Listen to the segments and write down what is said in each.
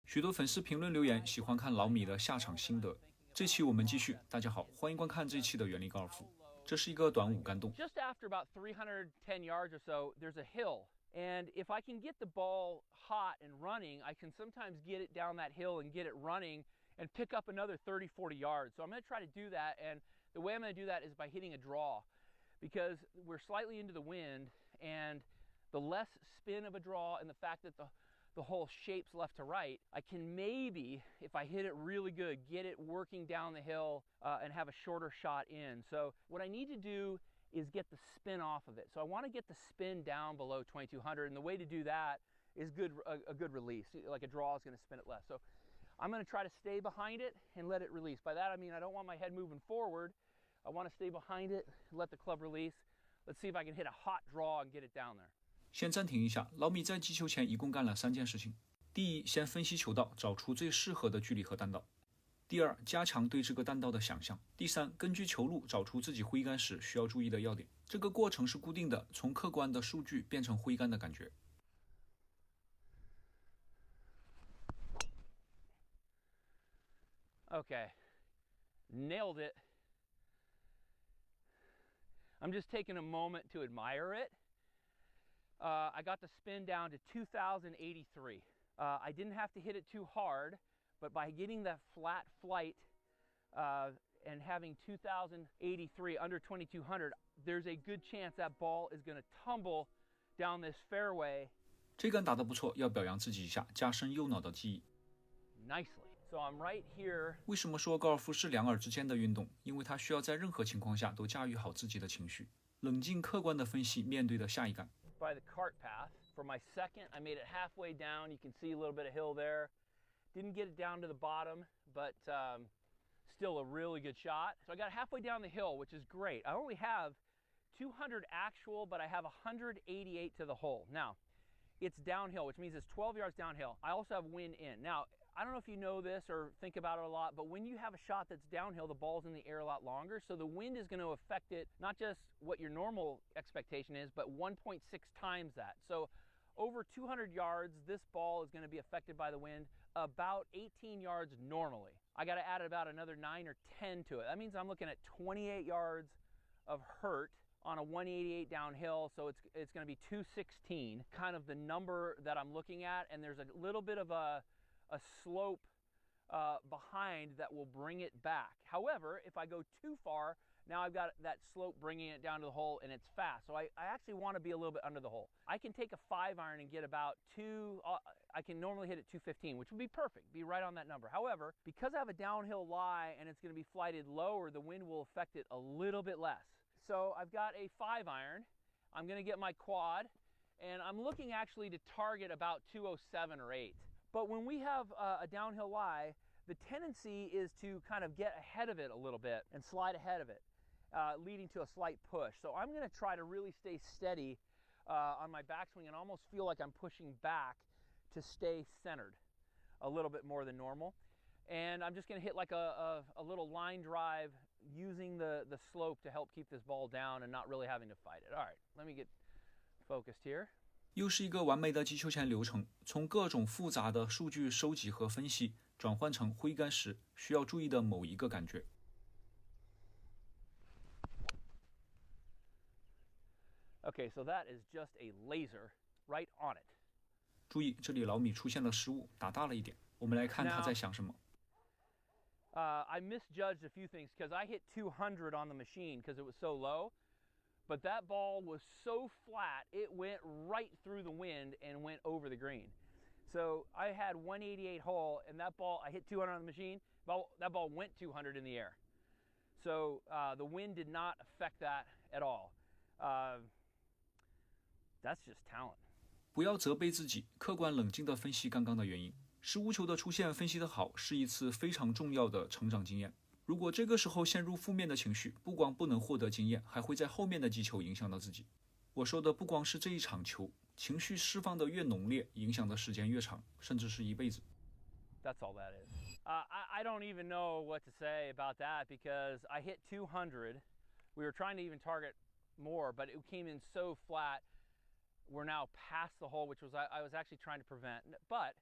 许多粉丝评论留言喜欢看老米的下场心得。这期我们继续。大家好，欢迎观看这一期的源理高尔夫。这是一个短五杆洞。Just after about 310 yards or so, there's a hill. And if I can get the ball hot and running, I can sometimes get it down that hill and get it running and pick up another 30, 40 yards. So I'm going to try to do that. And the way I'm going to do that is by hitting a draw, because we're slightly into the wind, and the less spin of a draw and the fact that the hole shapes left to right, I can maybe, if I hit it really good, get it working down the hill and have a shorter shot in. So what I need to do is get the spin off of it. So I want to get the spin down below 2200, and the way to do that is a good release. Like a draw is going to spin it less. So I'm going to try to stay behind it and let it release. By that I mean I don't want my head moving forward. I want to stay behind it, let the club release. Let's see if I can hit a hot draw and get it down there. 先暂停一下，老米在击球前一共干了3件事情。第一，先分析球道，找出最适合的距离和弹道。第二，加强对这个弹道的想象。第三，根据球路找出自己挥杆时需要注意的要点。这个过程是固定的，从客观的数据变成挥杆的感觉。Okay, nailed it. I'm just taking a moment to admire it. I got the spin down to 2083. I didn't have to hit it too hard, but by getting that flat flight and having 2083 under 2200, there's a good chance that ball is going to tumble down this fairway. 这杆打得不错，要表扬自己一下，加深右脑的记忆。Nicely. So I'm right here. 为什么说高尔夫是两耳之间的运动？因为它需要在任何情况下都驾驭好自己的情绪，冷静客观地分析面对的下一杆。By the cart path. For my second, I made it halfway down. You can see a little bit of hill there. Didn't get it down to the bottom, but still a really good shot. So I got halfway down the hill, which is great. I only have 200 actual, but I have 188 to the hole. Now, it's downhill, which means it's 12 yards downhill. I also have wind in. Now, I don't know if you know this or think about it a lot, but when you have a shot that's downhill, the ball's in the air a lot longer. So the wind is going to affect it, not just what your normal expectation is, but 1.6 times that. So over 200 yards, this ball is going to be affected by the wind about 18 yards normally. I got to add about another 9 or 10 to it. That means I'm looking at 28 yards of hurt on a 188 downhill, so it's going to be 216, kind of the number that I'm looking at, and there's a little bit of a slope behind that will bring it back. However, if I go too far, now I've got that slope bringing it down to the hole, and it's fast. So I actually want to be a little bit under the hole. I can take a 5-iron and get about I can normally hit at 215, which would be perfect, be right on that number. However, because I have a downhill lie and it's going to be flighted lower, the wind will affect it a little bit less. So I've got a 5-iron. I'm going to get my quad, and I'm looking actually to target about 207 or 8. But when we have a downhill lie, the tendency is to kind of get ahead of it a little bit and slide ahead of it, leading to a slight push. So I'm going to try to really stay steady on my backswing and almost feel like I'm pushing back to stay centered a little bit more than normal. And I'm just going to hit like a little line drive using the slope to help keep this ball down and not really having to fight it. All right, let me get focused here. 又是一个完美的击球前流程，从各种复杂的数据收集和分析，转换成挥杆时需要注意的某一个感觉。Okay, so that is just a laser right on it. 注意，这里老米出现了失误，打大了一点。我们来看他在想什么。I misjudged a few things because I hit 200 on the machine because it was so low. But that ball was so flat, it went right through the wind and went over the green. So I had 188 hole, and that ball, I hit 200 on the machine, that ball went 200 in the air. So the wind did not affect that at all. That's just talent. 不要责备自己，客观冷静地分析刚刚的原因。失误球的出现分析得好，是一次非常重要的成长经验。如果这个时候陷入负面的情绪，不光不能获得经验，还会在后面的击球影响到自己。我说的不光是这一场球，情绪释放的越浓烈，影响的时间越长，甚至是一辈子。That's all that is. I don't even know what to say about that because I hit 200. We were trying to even target more, but it came in so flat. We're now past the hole, which was I was actually trying to prevent. But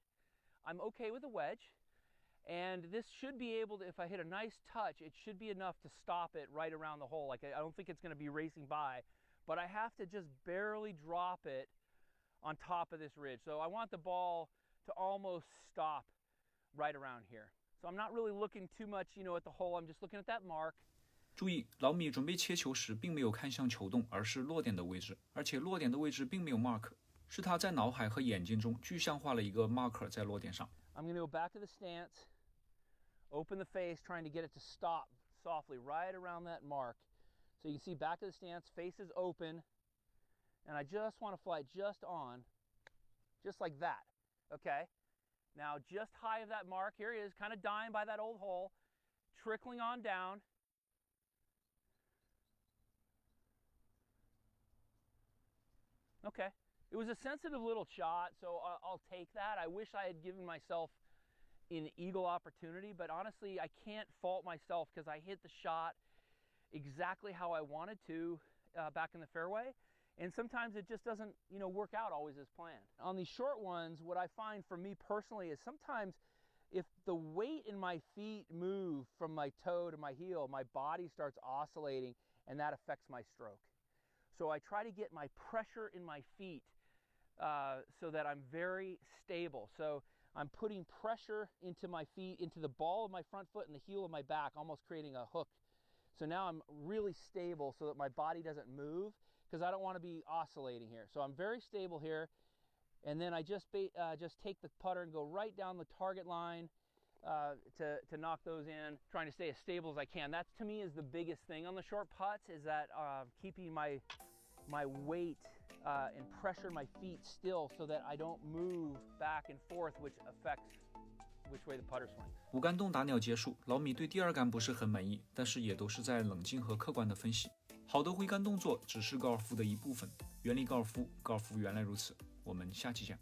I'm okay with the wedge. And this should be able to, if I hit a nice touch, it should be enough to stop it right around the hole. Like, I don't think it's going to be racing by, but I have to just barely drop it on top of this ridge. So I want the ball to almost stop right around here. So I'm not really looking too much, at the hole. I'm just looking at that mark. 注意，老米准备切球时并没有看向球洞，而是落点的位置，而且落点的位置并没有 mark， 是他在脑海和眼睛中具象化了一个 marker 在落点上。I'm going to go back to the stance, open the face, trying to get it to stop softly right around that mark. So you can see back of the stance, face is open, and I just want to fly just on, just like that. Okay? Now just high of that mark, here he is, kind of dying by that old hole, trickling on down. Okay. It was a sensitive little shot, so I'll take that. I wish I had given myself an eagle opportunity, but honestly, I can't fault myself because I hit the shot exactly how I wanted to back in the fairway. And sometimes it just doesn't, work out always as planned. On these short ones, what I find for me personally is sometimes if the weight in my feet move from my toe to my heel, my body starts oscillating and that affects my stroke. So I try to get my pressure in my feet so that I'm very stable. So I'm putting pressure into my feet, into the ball of my front foot and the heel of my back, almost creating a hook. So now I'm really stable so that my body doesn't move because I don't want to be oscillating here. So I'm very stable here. And then I just take the putter and go right down the target line to knock those in, trying to stay as stable as I can. That to me is the biggest thing on the short putts, is that keeping my weight and pressure my feet still so that I don't move back and forth, which affects which way the putter swings. 五杆洞打鸟结束，老米对第二杆不是很满意，但是也都是在冷静和客观的分析。好的挥杆动作只是高尔夫的一部分，原理高尔夫，高尔夫原来如此。我们下期见。